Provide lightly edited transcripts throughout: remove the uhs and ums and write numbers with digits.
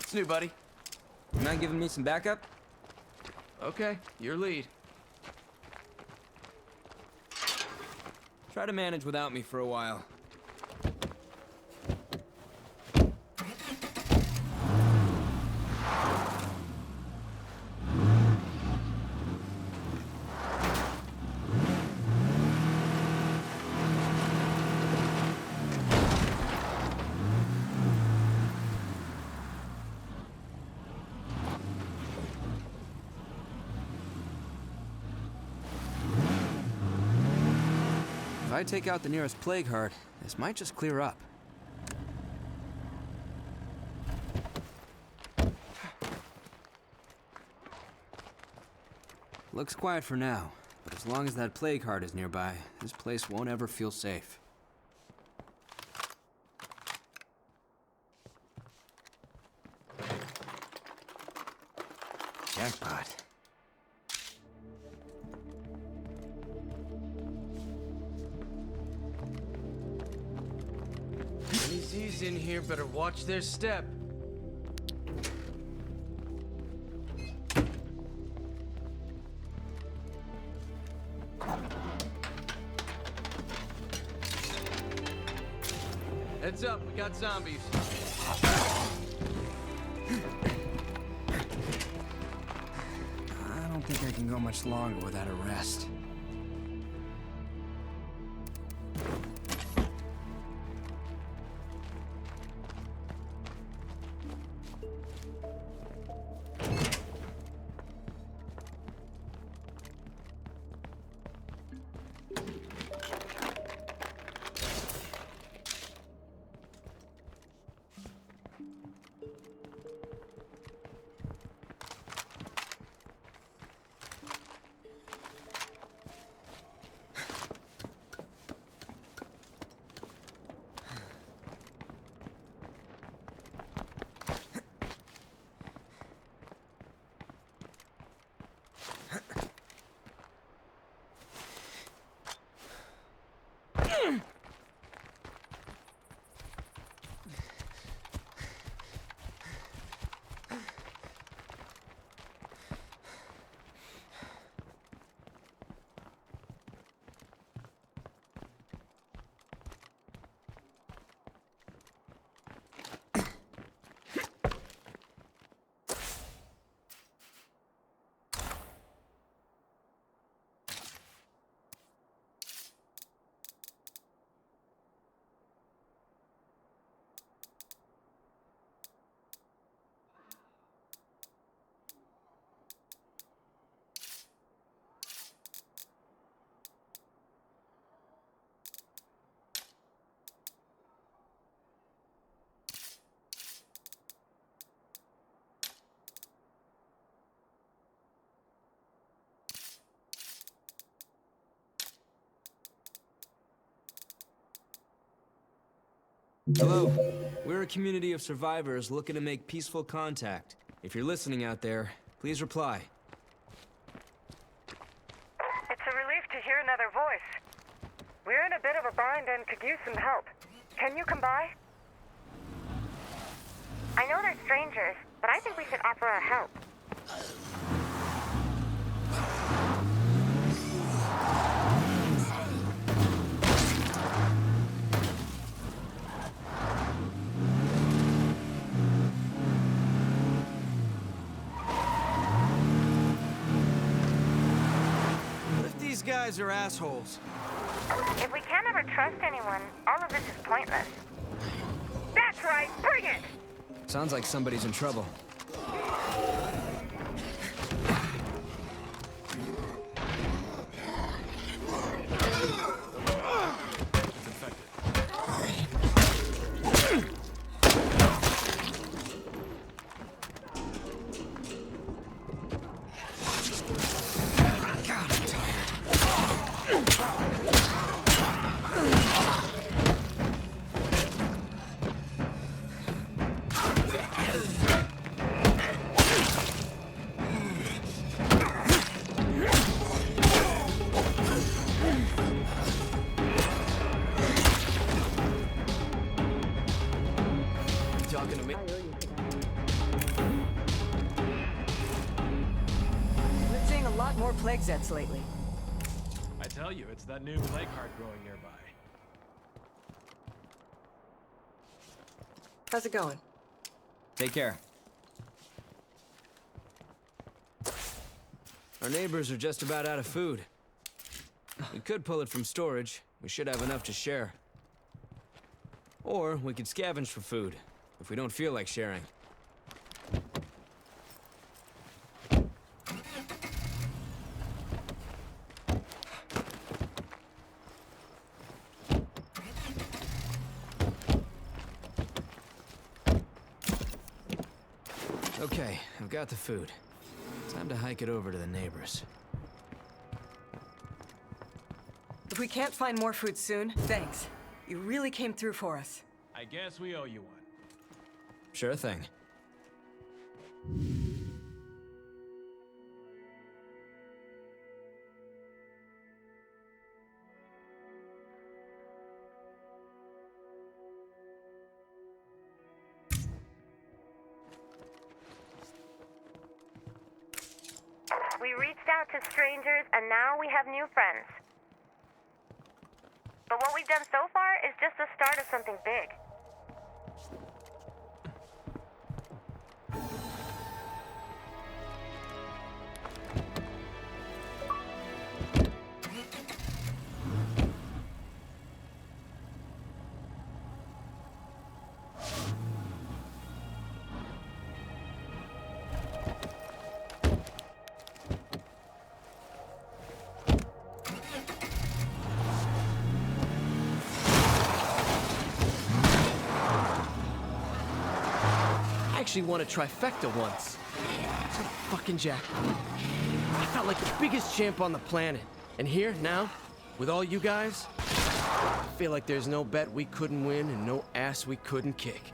What's new, buddy? You mind giving me some backup? Okay, your lead. Try to manage without me for a while. If I take out the nearest plague heart, this might just clear up. Looks quiet for now, but as long as that plague heart is nearby, this place won't ever feel safe. Jackpot. NPCs in here better watch their step. Heads up, we got zombies. I don't think I can go much longer without a rest. Hello. We're a community of survivors looking to make peaceful contact. If you're listening out there, please reply. It's a relief to hear another voice. We're in a bit of a bind and could use some help. Can you come by? I know they're strangers, but I think we should offer our help. These guys are assholes. If we can't ever trust anyone, all of this is pointless. That's right, bring it! Sounds like somebody's in trouble. Talking to me? more plague zeds lately. I tell you, it's that new plague heart growing nearby. How's it going? Take care. Our neighbors are just about out of food. We could pull it from storage. We should have enough to share. Or we could scavenge for food, if we don't feel like sharing. Okay, I've got the food. Time to hike it over to the neighbors. If we can't find more food soon, thanks. You really came through for us. I guess we owe you one. Sure thing. We reached out to strangers, and now we have new friends. But what we've done so far is just the start of something big. I actually won a trifecta once. It's a fucking jackpot. I felt like the biggest champ on the planet. And here, now, with all you guys, I feel like there's no bet we couldn't win and no ass we couldn't kick.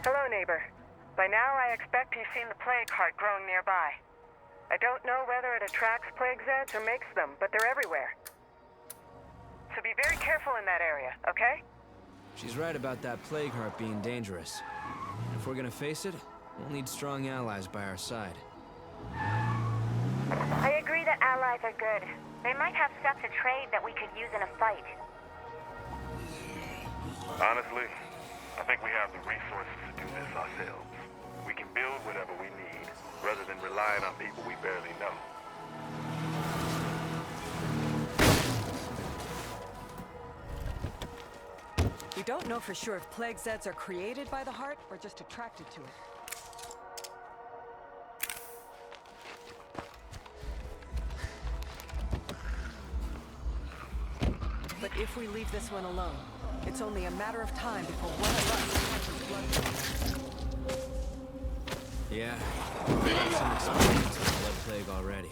Hello, neighbor. By now, I expect you've seen the plague heart growing nearby. I don't know whether it attracts plague zeds or makes them, but they're everywhere. So be very careful in that area, okay? She's right about that plague heart being dangerous. If we're gonna face it, we'll need strong allies by our side. I agree that allies are good. They might have stuff to trade that we could use in a fight. Honestly, I think we have the resources to do this ourselves. We can build whatever we need, rather than relying on people we barely know. We don't know for sure if plague zeds are created by the heart or just attracted to it. But if we leave this one alone, it's only a matter of time before one of us catches blood. Yeah, we've had some experience with blood plague already.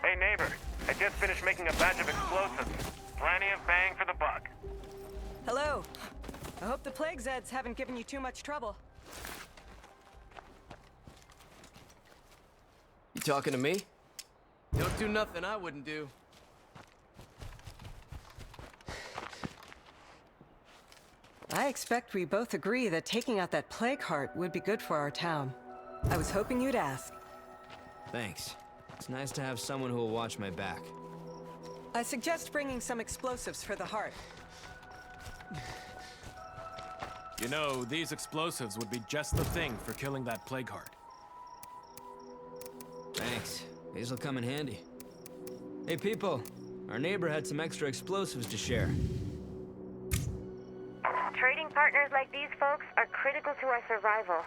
Hey neighbor, I just finished making a batch of explosives. Plenty of bang for the buck. Hello. I hope the plague zeds haven't given you too much trouble. You talking to me? Don't do nothing I wouldn't do. I expect we both agree that taking out that plague heart would be good for our town. I was hoping you'd ask. Thanks. It's nice to have someone who will watch my back. I suggest bringing some explosives for the heart. You know, these explosives would be just the thing for killing that plague heart. Thanks. These'll come in handy. Hey people, our neighbor had some extra explosives to share. Trading partners like these folks are critical to our survival.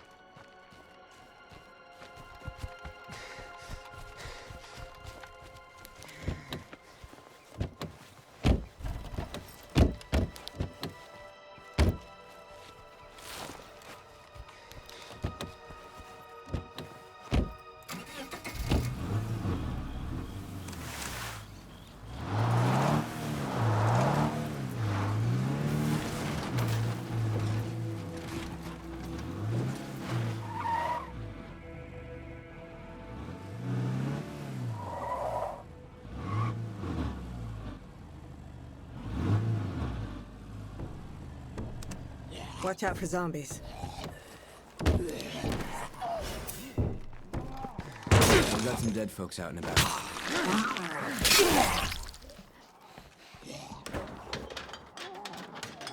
Watch out for zombies. We've got some dead folks out and about.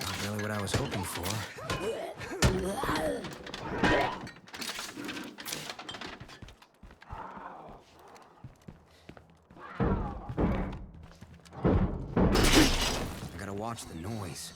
Not really what I was hoping for. I gotta watch the noise.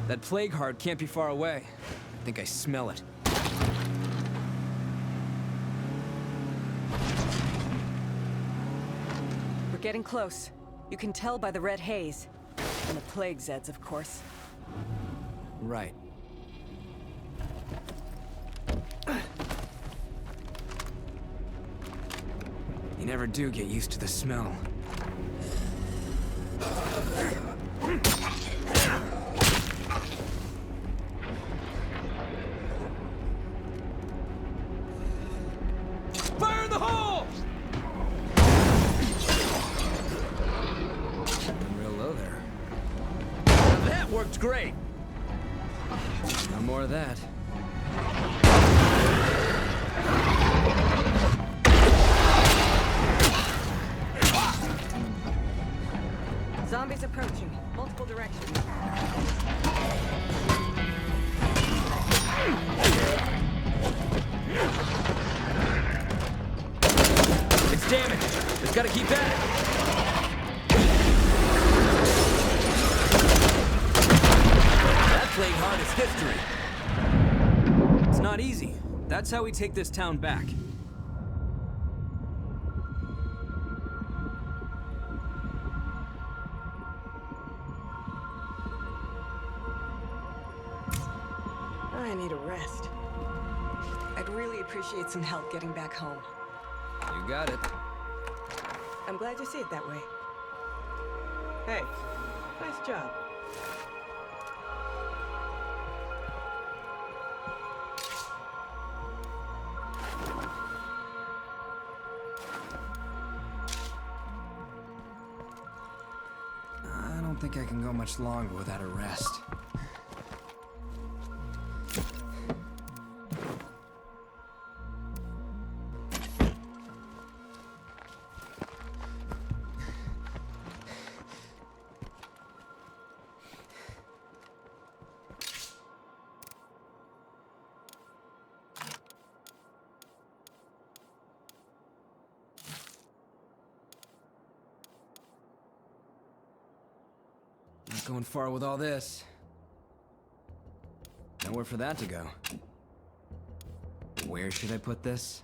That plague heart can't be far away. I think I smell it. We're getting close. You can tell by the red haze. And the plague Zeds, of course. Right. You never do get used to the smell. Fire in the hole! Real low there. Now that worked great. No more of that. Zombies approaching. Multiple directions. It's damaged. It's gotta keep at it. That plague heart is history. It's not easy. That's how we take this town back. I need a rest. I'd really appreciate some help getting back home. You got it. I'm glad you see it that way. Hey, nice job. I don't think I can go much longer without a rest. Not going far with all this. Nowhere for that to go. Where should I put this?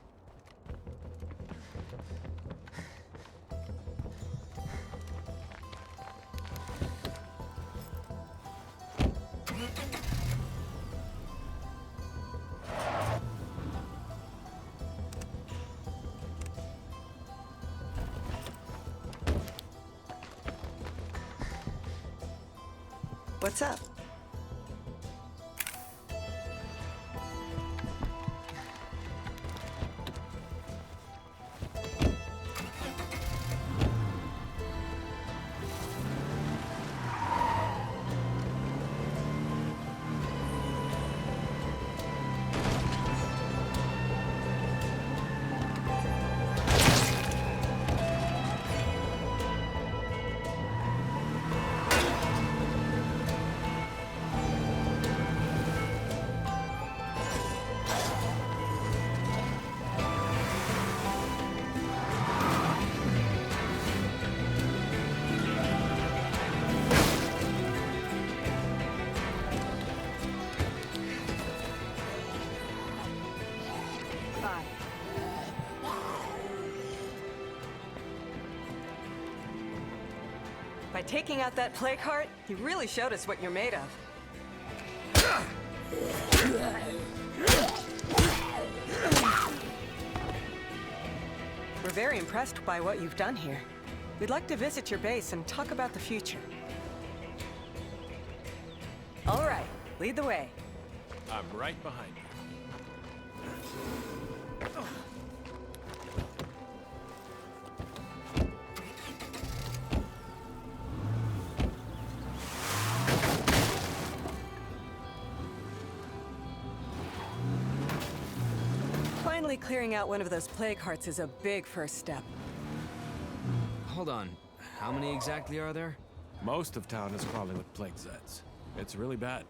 What's up? taking out that plague heart, you really showed us what you're made of. We're very impressed by what you've done here. We'd like to visit your base and talk about the future. All right, lead the way. I'm right behind you. Finally clearing out one of those plague hearts is a big first step. Hold on. How many exactly are there? Most of town is crawling with plague zeds. It's really bad.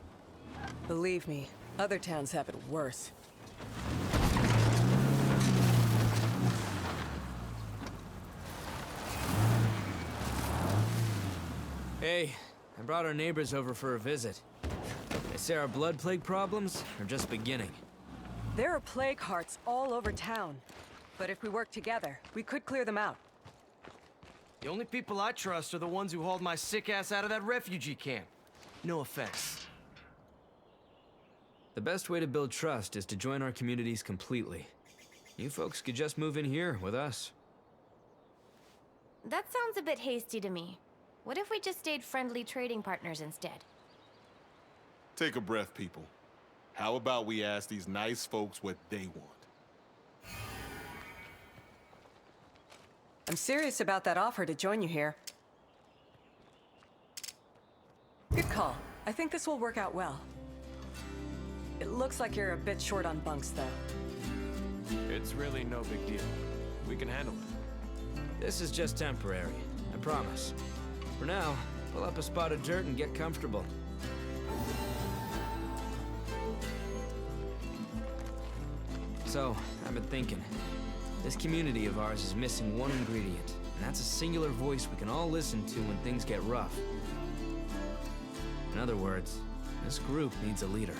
Believe me, other towns have it worse. Hey, I brought our neighbors over for a visit. They say our blood plague problems are just beginning. There are plague hearts all over town. But if we work together, we could clear them out. The only people I trust are the ones who hauled my sick ass out of that refugee camp. No offense. The best way to build trust is to join our communities completely. You folks could just move in here with us. That sounds a bit hasty to me. What if we just stayed friendly trading partners instead? Take a breath, people. How about we ask these nice folks what they want? I'm serious about that offer to join you here. Good call. I think this will work out well. It looks like you're a bit short on bunks, though. It's really no big deal. We can handle it. This is just temporary, I promise. For now, pull up a spot of dirt and get comfortable. So, I've been thinking. This community of ours is missing one ingredient, and that's a singular voice we can all listen to when things get rough. In other words, this group needs a leader.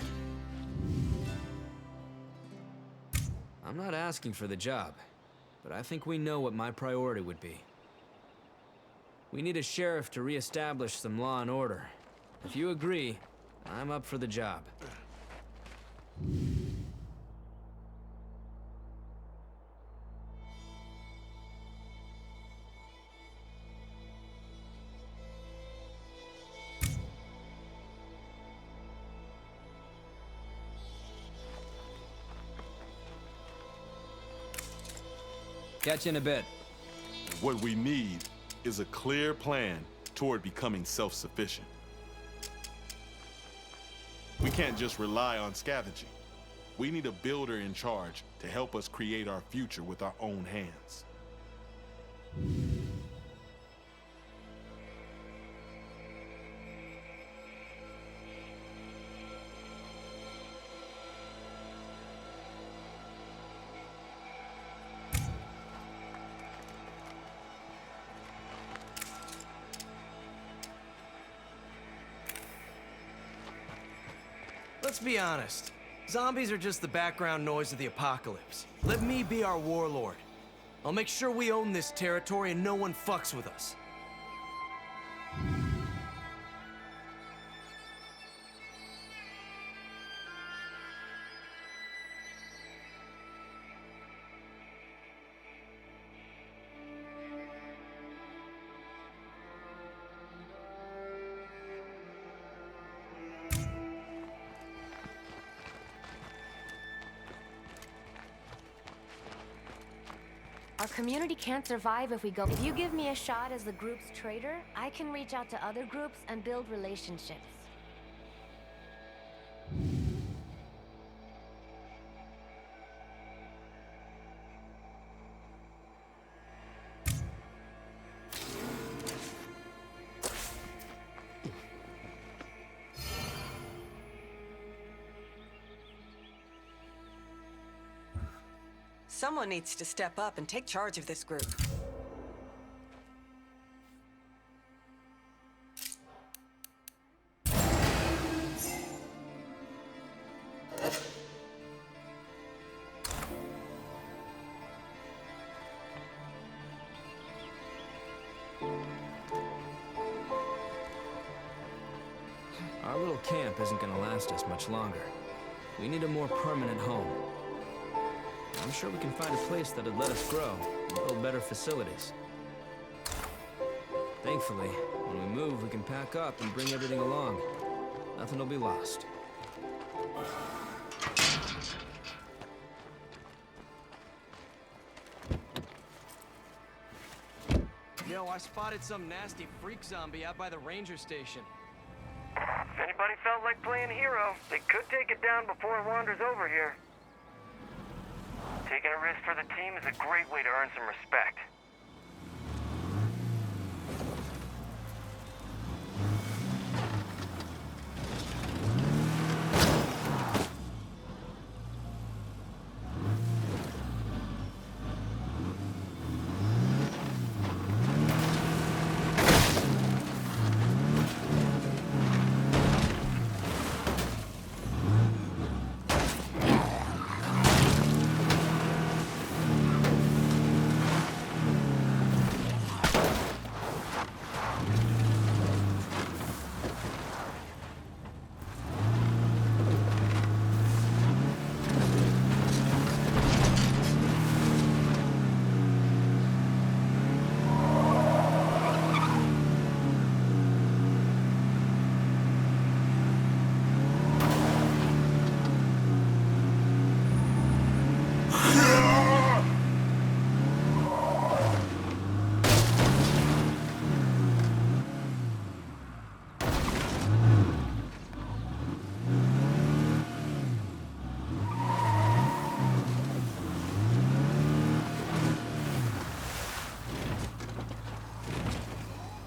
I'm not asking for the job, but I think we know what my priority would be. We need a sheriff to reestablish some law and order. If you agree, I'm up for the job. Catch you in a bit. What we need is a clear plan toward becoming self-sufficient. We can't just rely on scavenging. We need a builder in charge to help us create our future with our own hands. Let's be honest. Zombies are just the background noise of the apocalypse. Let me be our warlord. I'll make sure we own this territory and no one fucks with us. Our community can't survive if we go. If you give me a shot as the group's trader, I can reach out to other groups and build relationships. Someone needs to step up and take charge of this group. Our little camp isn't gonna last us much longer. We need a more permanent home. I'm sure we can find a place that'd let us grow and build better facilities. Thankfully, when we move, we can pack up and bring everything along. Nothing will be lost. Yo, I spotted some nasty freak zombie out by the ranger station. If anybody felt like playing hero, they could take it down before it wanders over here. Taking a risk for the team is a great way to earn some respect.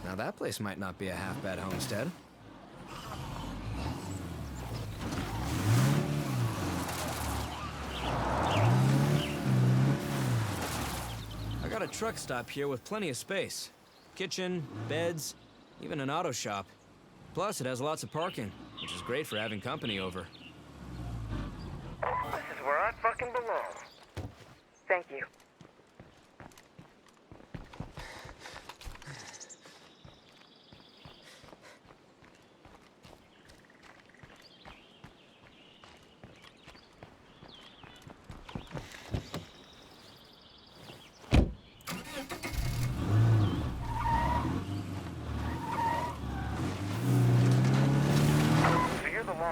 Now that place might not be a half-bad homestead. I got a truck stop here with plenty of space. Kitchen, beds, even an auto shop. Plus, it has lots of parking, which is great for having company over. This is where I fucking belong. Thank you.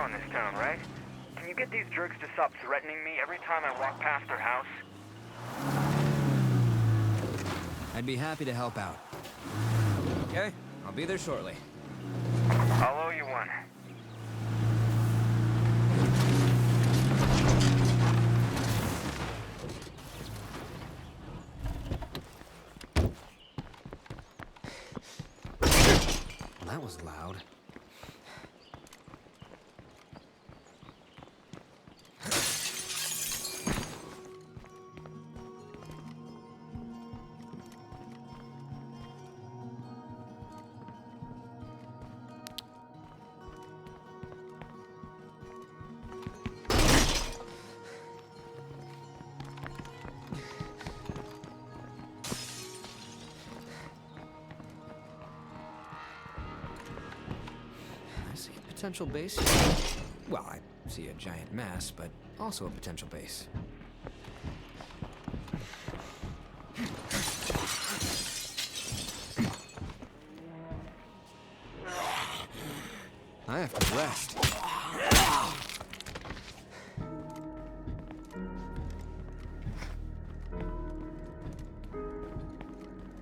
In this town, right? Can you get these jerks to stop threatening me every time I walk past their house? I'd be happy to help out. Okay, I'll be there shortly. I'll owe you one. Well, that was loud. Potential base? Well, I see a giant mass, but also a potential base. I have to rest.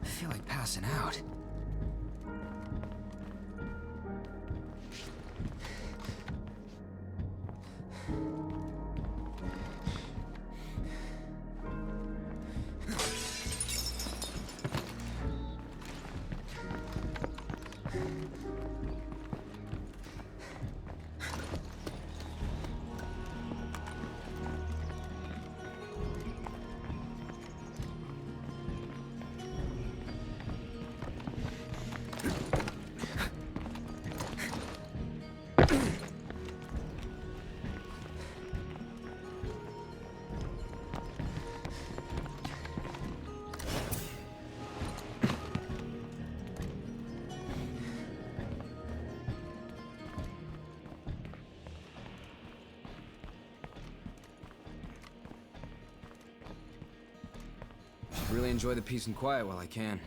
I feel like passing out. Really enjoy the peace and quiet while I can.